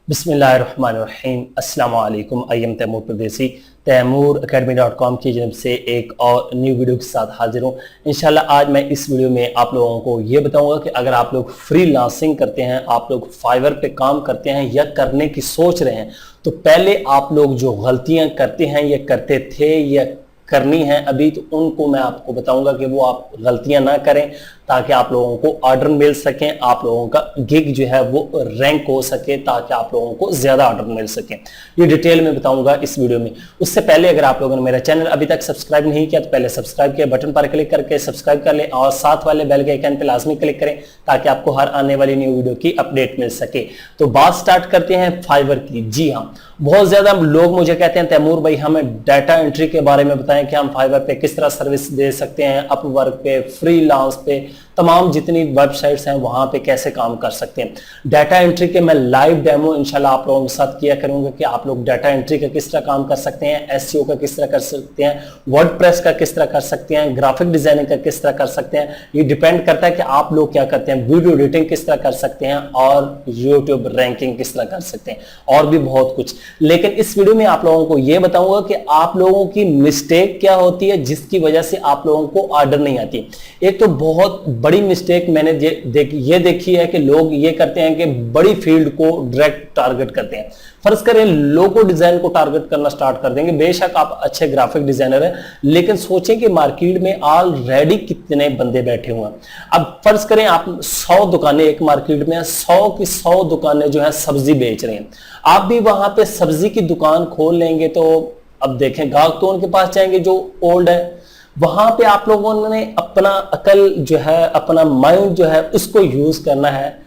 बिस्मिल्लाहिर्रहमानिर्रहीम अस्सलाम वालेकुम। आई एम तैमूर परदेसी तैमूर academy.com की जानब से एक और न्यू वीडियो के साथ हाजिर हूँ। इंशाल्लाह आज मैं इस वीडियो में आप लोगों को ये बताऊंगा कि अगर आप लोग फ्रीलांसिंग करते हैं, आप लोग फाइवर पे काम करते हैं या करने की सोच रहे हैं, तो पहले आप लोग जो गलतियां करते हैं या करते थे या करनी है अभी, तो उनको मैं आपको बताऊंगा कि वो आप गलतियां ना करें, ताकि आप लोगों को ऑर्डर मिल सकें, आप लोगों का गिग जो है वो रैंक हो सके, ताकि आप लोगों को ज्यादा ऑर्डर मिल सके। ये डिटेल में बताऊंगा इस वीडियो में। उससे पहले अगर आप लोगों ने मेरा चैनल अभी तक सब्सक्राइब नहीं किया तो पहले सब्सक्राइब के बटन पर क्लिक करके सब्सक्राइब कर लें और साथ वाले बेल के आइकन पर लाजमी क्लिक करें, ताकि आपको हर आने वाली न्यू वीडियो की अपडेट मिल सके। तो बात स्टार्ट करते हैं फाइवर की। जी हाँ, बहुत ज्यादा लोग मुझे कहते हैं तैमूर भाई हमें डाटा एंट्री के बारे में बताएं कि हम फाइवर पे किस तरह सर्विस दे सकते हैं, अपवर्क पे, फ्रीलांस पे, तमाम जितनी वेबसाइट्स हैं वहां पे कैसे काम कर सकते हैं। डाटा एंट्री के मैं लाइव डेमो इंशाल्लाह आप लोगों के साथ किया करूंगा कि आप लोग डाटा एंट्री का किस तरह काम कर सकते हैं, एसईओ का किस तरह कर सकते हैं, वर्डप्रेस का किस तरह कर सकते हैं, ग्राफिक डिजाइनिंग का किस तरह कर सकते हैं। ये डिपेंड करता है कि आप लोग क्या करते हैं, वीडियो एडिटिंग किस तरह कर सकते हैं और यूट्यूब रैंकिंग किस तरह कर सकते हैं, और भी बहुत कुछ। लेकिन इस वीडियो में आप लोगों को यह बताऊंगा कि आप लोगों की मिस्टेक क्या होती है जिसकी वजह से आप लोगों को ऑर्डर नहीं आती। एक तो बहुत बड़ी मिस्टेक मैंने ये देखी है कि लोग ये करते हैं कि बड़ी फील्ड को डायरेक्ट टारगेट करते हैं। फर्ज करें लोगो डिजाइन को टारगेट करना स्टार्ट कर देंगे। बेशक आप अच्छे ग्राफिक डिजाइनर हैं, लेकिन सोचें कि मार्केट में ऑलरेडी कितने बंदे बैठे हुए हैं। अब फर्ज करें आप 100 दुकानें एक मार्केट में, 100 की 100 दुकानें जो है सब्जी बेच रहे हैं, आप भी वहां पे सब्जी की दुकान खोल लेंगे तो अब देखें ग्राहक तो उनके पास जाएंगे जो ओल्ड है। वहां पे आप लोगों ने अपना अकल जो है, अपना माइंड जो है उसको यूज करना है।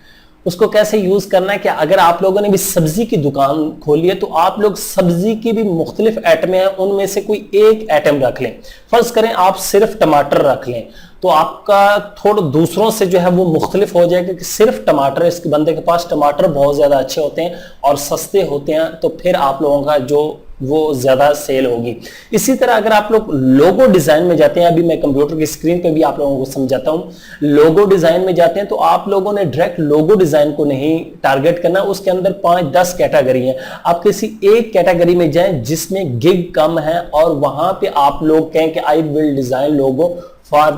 उसको कैसे यूज करना है कि अगर आप लोगों ने भी सब्जी की दुकान खोली है तो आप लोग सब्जी की भी मुख्तलिफ आइटमें हैं, उनमें से कोई एक आइटम रख लें। फर्ज करें आप सिर्फ टमाटर रख लें तो आपका थोड़ा दूसरों से जो है वो मुख्तलिफ हो जाएगा कि सिर्फ टमाटर, इस बंदे के पास टमाटर बहुत ज्यादा अच्छे होते हैं और सस्ते होते हैं, तो फिर आप लोगों का जो वो ज्यादा सेल होगी। इसी तरह अगर आप लोग लोगो डिजाइन में जाते हैं, अभी मैं कंप्यूटर की स्क्रीन पे भी आप लोगों को समझाता हूं, लोगो डिजाइन में जाते हैं तो आप लोगों ने डायरेक्ट लोगो डिजाइन को नहीं टारगेट करना। उसके अंदर 5-10 कैटेगरी हैं, आप किसी एक कैटेगरी में जाएं जिसमें गिग कम है और वहां पे आप लोग कहें कि I will design logo for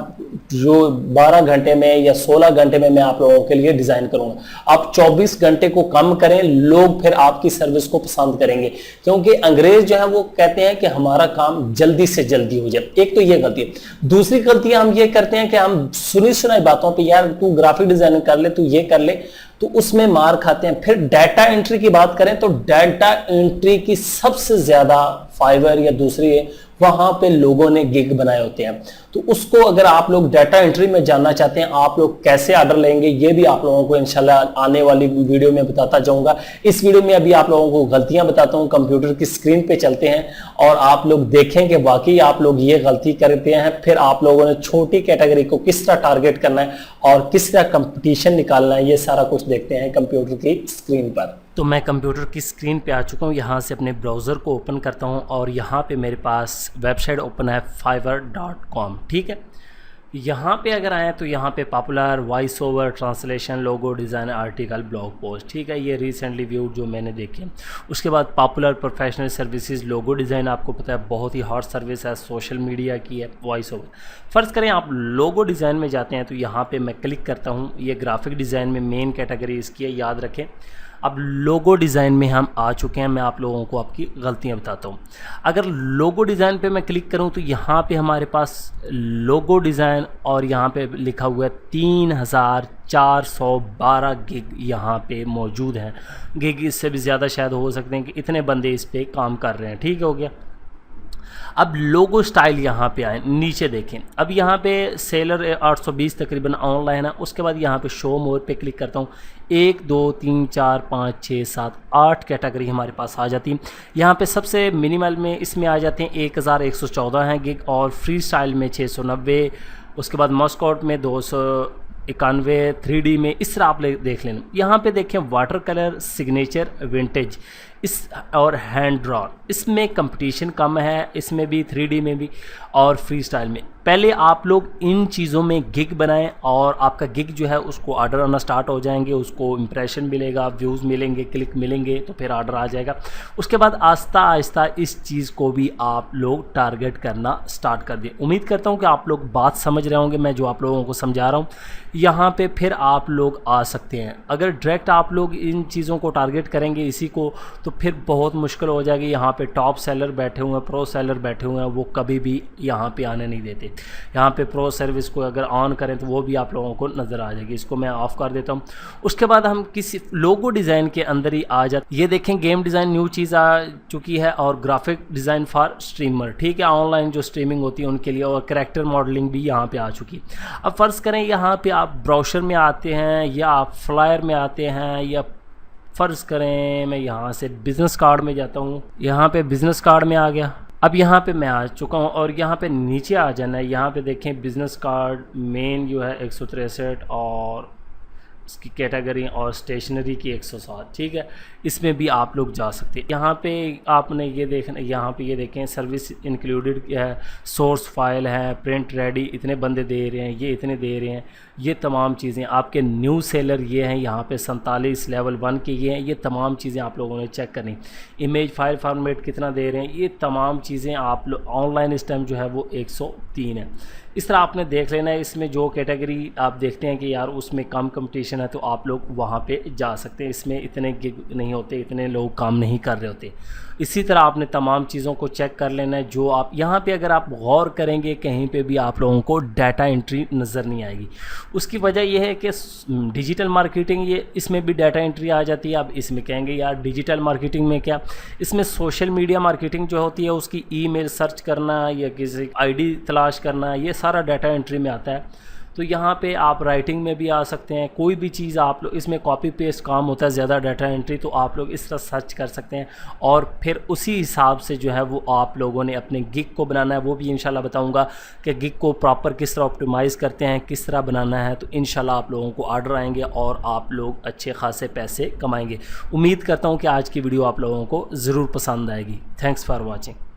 जो 12 घंटे में या 16 घंटे में मैं आप लोगों के लिए डिजाइन करूंगा। आप 24 घंटे को कम करें, लोग फिर आपकी सर्विस को पसंद करेंगे, क्योंकि अंग्रेज जो है वो कहते हैं कि हमारा काम जल्दी से जल्दी हो जाए। एक तो ये गलती है। दूसरी गलती हम ये करते हैं कि हम सुनी सुनाई बातों पे, यार तू ग्राफिक डिजाइनिंग कर ले, तू ये कर ले, तो उसमें मार खाते हैं। फिर डाटा एंट्री की बात करें तो डाटा एंट्री की सबसे ज्यादा फाइवर या दूसरी वहां पे लोगों ने गिग बनाए होते हैं। तो उसको अगर आप लोग डाटा एंट्री में जानना चाहते हैं आप लोग कैसे ऑर्डर लेंगे, ये भी आप लोगों को इंशाल्लाह आने वाली वीडियो में बताता जाऊंगा। इस वीडियो में अभी आप लोगों को गलतियां बताता हूं, कंप्यूटर की स्क्रीन पे चलते हैं और आप लोग देखें कि वाकई आप लोग ये गलती करते हैं। फिर आप लोगों ने छोटी कैटेगरी को किस तरह टारगेट करना है और किस तरह कंपटीशन निकालना है, ये सारा कुछ देखते हैं कंप्यूटर की स्क्रीन पर। तो मैं कंप्यूटर की स्क्रीन पे आ चुका हूँ, यहाँ से अपने ब्राउज़र को ओपन करता हूँ और यहाँ पे मेरे पास वेबसाइट ओपन है fiverr.com। ठीक है, यहाँ पे अगर आए तो यहाँ पे popular, voice over, translation, logo design, article, blog post. ठीक है, ये रिसेंटली व्यूड जो मैंने देखे। उसके बाद popular, professional services, logo design आपको पता है बहुत ही हॉट सर्विस है, सोशल मीडिया की है, वॉइस ओवर। फ़र्ज़ करें आप लोगो डिज़ाइन में जाते हैं तो यहाँ पर मैं क्लिक करता हूँ। ये ग्राफिक डिज़ाइन में मेन कैटेगरी इसकी है, याद रखें। अब लोगो डिज़ाइन में हम आ चुके हैं, मैं आप लोगों को आपकी गलतियां बताता हूं। अगर लोगो डिज़ाइन पे मैं क्लिक करूं तो यहाँ पे हमारे पास लोगो डिज़ाइन और यहाँ पे लिखा हुआ है 3412 गिग यहाँ पे मौजूद हैं। गिग इससे भी ज़्यादा शायद हो सकते हैं कि इतने बंदे इस पर काम कर रहे हैं। ठीक हो गया। अब लोगो स्टाइल यहाँ पे आए, नीचे देखें। अब यहाँ पे सेलर 820 तकरीबन ऑनलाइन है। उसके बाद यहाँ पे शो मोर पे क्लिक करता हूँ। 1 2 3 4 5 6 7 8 कैटेगरी हमारे पास आ जाती है। यहाँ पे सबसे मिनिमल में इसमें आ जाते हैं 1114 हैं गिग और फ्री स्टाइल में 690। उसके बाद मस्कॉट में 291, 3D में, इस तरह आप देख लेना। यहाँ पे देखें वाटर कलर, सिग्नेचर, विंटेज, इस और हैंड ड्रॉन, इसमें कंपटीशन कम है, इसमें भी 3D में भी और फ्री स्टाइल में। पहले आप लोग इन चीज़ों में गिग बनाएं और आपका गिग जो है उसको ऑर्डर आना स्टार्ट हो जाएंगे, उसको इंप्रेशन मिलेगा, व्यूज़ मिलेंगे, क्लिक मिलेंगे, तो फिर ऑर्डर आ जाएगा। उसके बाद आहिस्ता आहिस्ता इस चीज़ को भी आप लोग टारगेट करना स्टार्ट कर दिए। उम्मीद करता हूँ कि आप लोग बात समझ रहे होंगे, मैं जो आप लोगों को समझा रहा हूँ यहाँ पे फिर आप लोग आ सकते हैं। अगर डायरेक्ट आप लोग इन चीज़ों को टारगेट करेंगे इसी को, तो फिर बहुत मुश्किल हो जाएगी। यहाँ पे टॉप सेलर बैठे हुए हैं, प्रो सेलर बैठे हुए हैं, वो कभी भी यहाँ पे आने नहीं देते। यहाँ पे प्रो सर्विस को अगर ऑन करें तो वो भी आप लोगों को नज़र आ जाएगी। इसको मैं ऑफ़ कर देता हूँ। उसके बाद हम किसी लोगो डिज़ाइन के अंदर ही आ जाते। ये देखें, गेम डिज़ाइन न्यू चीज़ आ चुकी है और ग्राफिक डिज़ाइन फॉर स्ट्रीमर, ठीक है, ऑनलाइन जो स्ट्रीमिंग होती है उनके लिए, और करैक्टर मॉडलिंग भी यहाँ पे आ चुकी। अब फ़र्ज़ करें यहाँ पे आप ब्राउज़र में आते हैं या आप फ्लायर में आते हैं, या फ़र्ज़ करें मैं यहाँ से बिज़नेस कार्ड में जाता हूँ, यहाँ पे बिज़नेस कार्ड में आ गया। अब यहाँ पे मैं आ चुका हूँ और यहाँ पे नीचे आ जाना है। यहाँ पे देखें बिज़नेस कार्ड मेन जो है 163 और इसकी कैटेगरी और स्टेशनरी की 107, ठीक है, इसमें भी आप लोग जा सकते हैं। यहाँ पे आपने ये देखना, यहाँ पे ये देखें सर्विस इंक्लूडेड है, सोर्स फाइल है, प्रिंट रेडी, इतने बंदे दे रहे हैं, ये इतने दे रहे हैं, ये तमाम चीज़ें आपके न्यू सेलर ये हैं, यहाँ पे 47 लेवल 1 के ये हैं। ये तमाम चीज़ें आप लोगों ने चेक करनी। इमेज फाइल फॉर्मेट कितना दे रहे हैं, ये तमाम चीज़ें आप लोग ऑनलाइन इस टाइम जो है वो 103 है। इस तरह आपने देख लेना है। इसमें जो कैटेगरी आप देखते हैं कि यार उसमें कम कंपटीशन है तो आप लोग वहाँ पे जा सकते हैं। इसमें इतने गिग नहीं होते, इतने लोग काम नहीं कर रहे होते। इसी तरह आपने तमाम चीज़ों को चेक कर लेना है। जो आप यहाँ पे अगर आप गौर करेंगे कहीं पे भी आप लोगों को डाटा एंट्री नज़र नहीं आएगी। उसकी वजह यह है कि डिजिटल मार्केटिंग, ये इसमें भी डाटा एंट्री आ जाती है। अब इसमें कहेंगे यार डिजिटल मार्केटिंग में क्या, इसमें सोशल मीडिया मार्केटिंग जो होती है उसकी ईमेल सर्च करना या किसी आईडी तलाश करना, ये सारा डाटा एंट्री में आता है। तो यहाँ पे आप राइटिंग में भी आ सकते हैं। कोई भी चीज़ आप लोग, इसमें कॉपी पेस्ट काम होता है ज़्यादा डाटा एंट्री, तो आप लोग इस तरह सर्च कर सकते हैं और फिर उसी हिसाब से जो है वो आप लोगों ने अपने गिग को बनाना है। वो भी इंशाल्लाह बताऊंगा कि गिग को प्रॉपर किस तरह ऑप्टिमाइज़ करते हैं, किस तरह बनाना है। तो इंशाल्लाह आप लोगों को ऑर्डर आएंगे और आप लोग अच्छे खासे पैसे कमाएंगे। उम्मीद करता हूँ कि आज की वीडियो आप लोगों को ज़रूर पसंद आएगी। Thanks for watching.